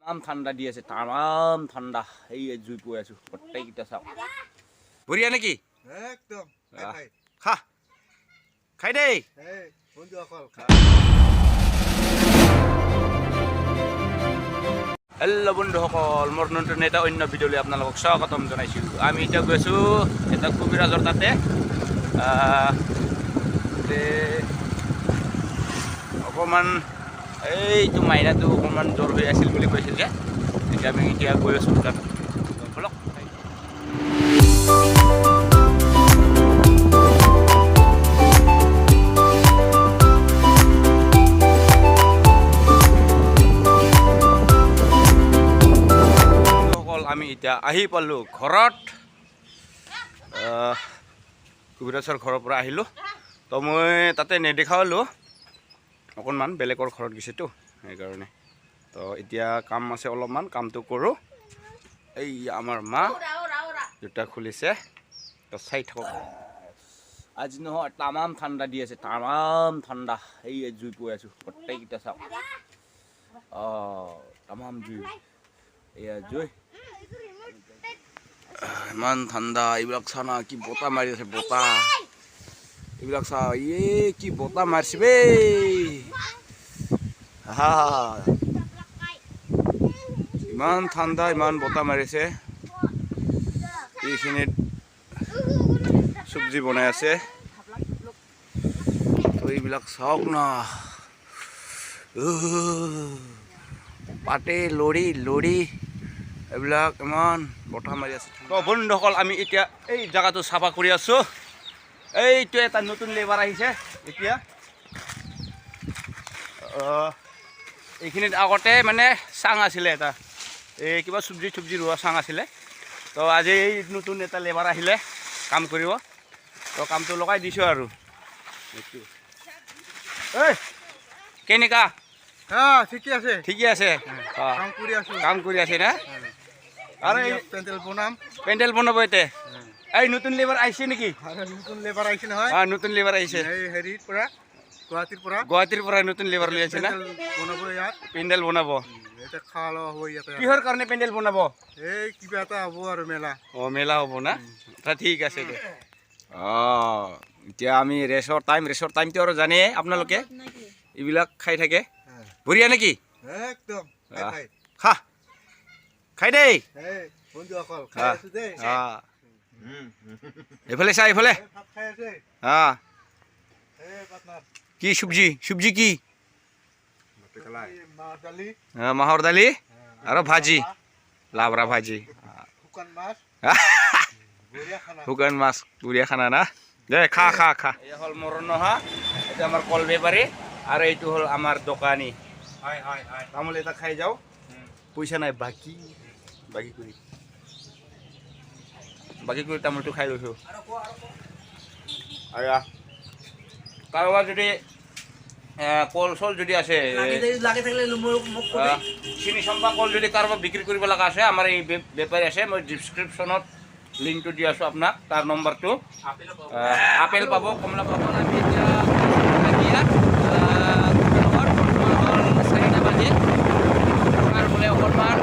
তামাম ঠাণ্ডা দি আছে, তামাম ঠাণ্ডা। এই জুই পৈ আছো, গোটেইকেইটা চাওক। বঢ়িয়া নেকি? একদম খা খাই দেই। হেল্ল' বন্ধুসকল, মোৰ নতুন এটা অন্য ভিডিঅ'লৈ আপোনালোকক স্বাগতম জনাইছোঁ। আমি এতিয়া গৈছোঁ এটা কবিৰাজৰ তাতে। অকণমান এইটো মাইনাটো অকণমান জ্বৰ হৈ আছিল বুলি কৈছিল যে, এতিয়া আমি এতিয়া গৈ আছোঁ তাত। বলক। আমি এতিয়া আহি পালোঁ ঘৰত। কবিৰাজৰ ঘৰৰ পৰা আহিলোঁ, তো মই তাতে নেদেখালোঁ অকণমান, বেলেগৰ ঘৰত গৈছেতো সেইকাৰণে। তো এতিয়া কাম আছে অলপমান, কামটো কৰোঁ। এই আমাৰ মা জোতা খুলিছে, তো চাই থাকক। আজি নহয়, তামাম ঠাণ্ডা দি আছে, তামাম ঠাণ্ডা। এই জুই পৈ আছোঁ, গোটেইকেইটা চাওক। তামাম জুই, এয়া জুই। ইমান ঠাণ্ডা। এইবিলাক চা না, কি বতাহ মাৰি আছে, বতাহ। এইবিলাক চা, কি বতাহ মাৰিছে বে। ইমান ঠাণ্ডা, ইমান বতাহ মাৰিছে। এইখিনিত চব্জি বনাই আছে, তো এইবিলাক চাওক না, পাতে লৰি লৰি এইবিলাক ইমান বতাহ মাৰি আছে। তো বন্ধুসকল, আমি এতিয়া এই জেগাটো চাফা কৰি আছোঁ। এইটো এটা নতুন লেবাৰ আহিছে এতিয়া। এইখিনিত আগতে মানে চাং আছিলে এটা, এই কিবা চব্জি ৰোৱা চাং আছিলে। তো আজি এই নতুন এটা লেবাৰ আহিলে কাম কৰিব, তো কামটো লগাই দিছোঁ আৰু। কেনেকা? ঠিকে আছে, ঠিকে আছে, কাম কৰি আছে না। আৰু এই পেণ্ডেল বনাব এতিয়া। এই নতুন লেবাৰ আহিছে নেকি? নতুন লেবাৰ আহিছে নহয়। নতুন লেবাৰ আহিছে হেৰিৰ পৰা, গুৱাহাটীৰ পৰা নতুন লেবাৰ লৈ আছে না, পেণ্ডেল বনাব। কিহৰ কাৰণে পেণ্ডেল বনাব? এই কিবা এটা হ'ব আৰু মেলা। মেলা হ'ব না, ঠিক আছে দে। এতিয়া আমি ৰেচৰ টাইমটো আৰু জানে আপোনালোকে, এইবিলাক খাই থাকে। বঢ়িয়া নেকি? একদম খা খাই দেই। এইফালে চা, এইফালে। কি চব্জি কি? মাহৰ দালি আৰু ভাজি, লাবৰা ভাজি, শুকান মাছ, বঢ়িয়া খানা না। দে খা খা খা। এয়া হ'ল মোৰ নহা, এইটো আমাৰ কল বেপাৰী, আৰু এইটো হ'ল আমাৰ দোকানী। তামোল এটা খাই যাওঁ, পইচা নাই, বাকী কৰি তামোলটো খাই লৈছোঁ। আৰু কাৰোবাৰ যদি কল চল যদি আছে, চিনি চম্পা কল যদি কাৰোবাৰ বিক্ৰী কৰিব লগা আছে, আমাৰ এই বেপাৰী আছে, মই ডিছক্ৰিপশ্যনত লিংকটো দি আছোঁ আপোনাক, তাৰ নম্বৰটো। আপেল পাব, কমলা পাব। আমি এতিয়া 4টা বাজি, আমাৰ বোলে অকণমান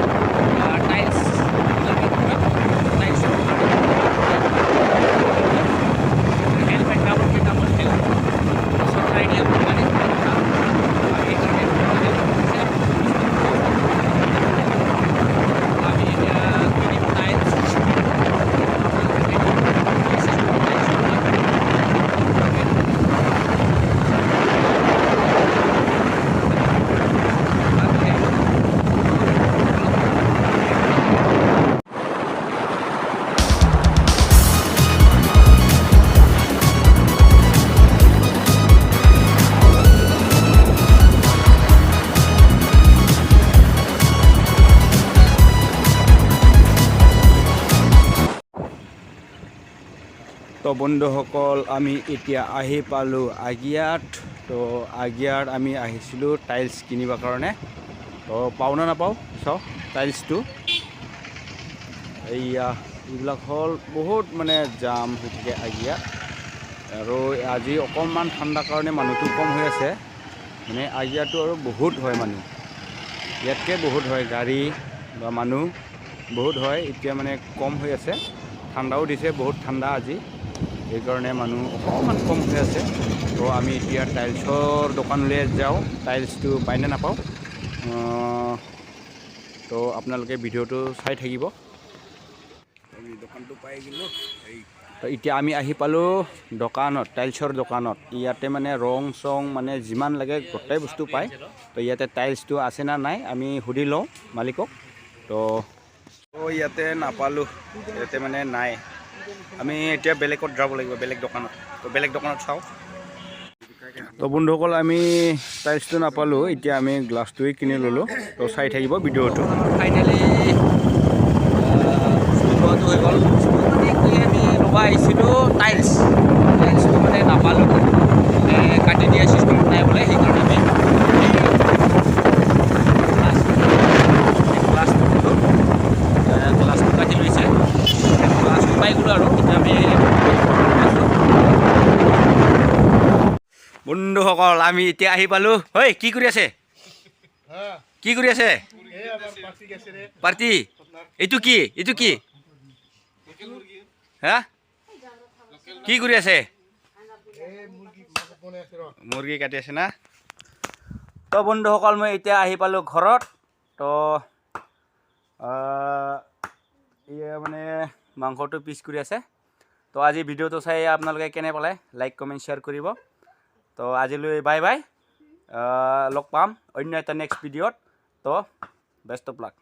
টাইলছ তো বন্ধুসকল, আমি এতিয়া আহি পালোঁ আগিয়াত। তো আগিয়াত আমি আহিছিলোঁ টাইলছ কিনিবৰ কাৰণে। তো পাওঁ না নাপাওঁ চাওঁ টাইলছটো। এইবিলাক হ'ল বহুত মানে জাম হৈ থাকে আগিয়াত, আৰু আজি অকণমান ঠাণ্ডাৰ কাৰণে মানুহটো কম হৈ আছে, মানে আগিয়াতো আৰু বহুত হয় মানুহ। ইয়াতকৈ বহুত হয়, গাড়ী বা মানুহ বহুত হয়। এতিয়া মানে কম হৈ আছে, ঠাণ্ডাও দিছে, বহুত ঠাণ্ডা আজি, সেইকাৰণে মানুহ অকণমান কম হৈ আছে। তো আমি এতিয়া টাইলছৰ দোকানলৈ যাওঁ, টাইলছটো পায়নে নাপাওঁ। তো আপোনালোকে ভিডিঅ'টো চাই থাকিব। আমি দোকানটো পাই গ'লোঁ। তো এতিয়া আমি আহি পালোঁ দোকানত, টাইলছৰ দোকানত। ইয়াতে মানে ৰং চং মানে যিমান লাগে গোটেই বস্তু পায়। তো ইয়াতে টাইলছটো আছে না নাই আমি সুধি লওঁ মালিকক। তো ইয়াতে নাপালোঁ, ইয়াতে মানে নাই। আমি এতিয়া বেলেগত যাব লাগিব, বেলেগ দোকানত। তো বেলেগ দোকানত চাওঁ। তো বন্ধুসকল, আমি টাইলছটো নাপালোঁ, এতিয়া আমি গ্লাছটোৱে কিনি ল'লোঁ। তো চাই থাকিব ভিডিঅ'টো। ফাইনেলি বস্তু হৈ গ'ল। মানে কি আমি ল'ব আহিছিলোঁ টাইলছটো মানে নাপালোঁ, কাটি দিয়া চিষ্টেমত নাই বোলে, সেইকাৰণে আমি গ্লাছটো কাটি লৈছে, গ্লাছটো পাই গ'লোঁ আৰু এতিয়া আমি বন্ধুসকল আমি এতিয়া আহি পালোঁ। ঐ কি কৰি আছে, কি কৰি আছে পাৰ্টি? এইটো কি, এইটো কি হা, কি কৰি আছে? মুৰ্গী কাটি আছে না। তো বন্ধুসকল মই এতিয়া আহি পালোঁ ঘৰত। তো মানে মাংসটো পিচ কৰি আছে। তো আজি ভিডিঅ'টো চাই আপোনালোকে কেনে পালে, লাইক কমেণ্ট শ্বেয়াৰ কৰিব। তো আজিলৈ বাই বাই, লগ পাম অন্য এটা নেক্সট ভিডিঅ'ত। তো বেষ্ট অফ লাক।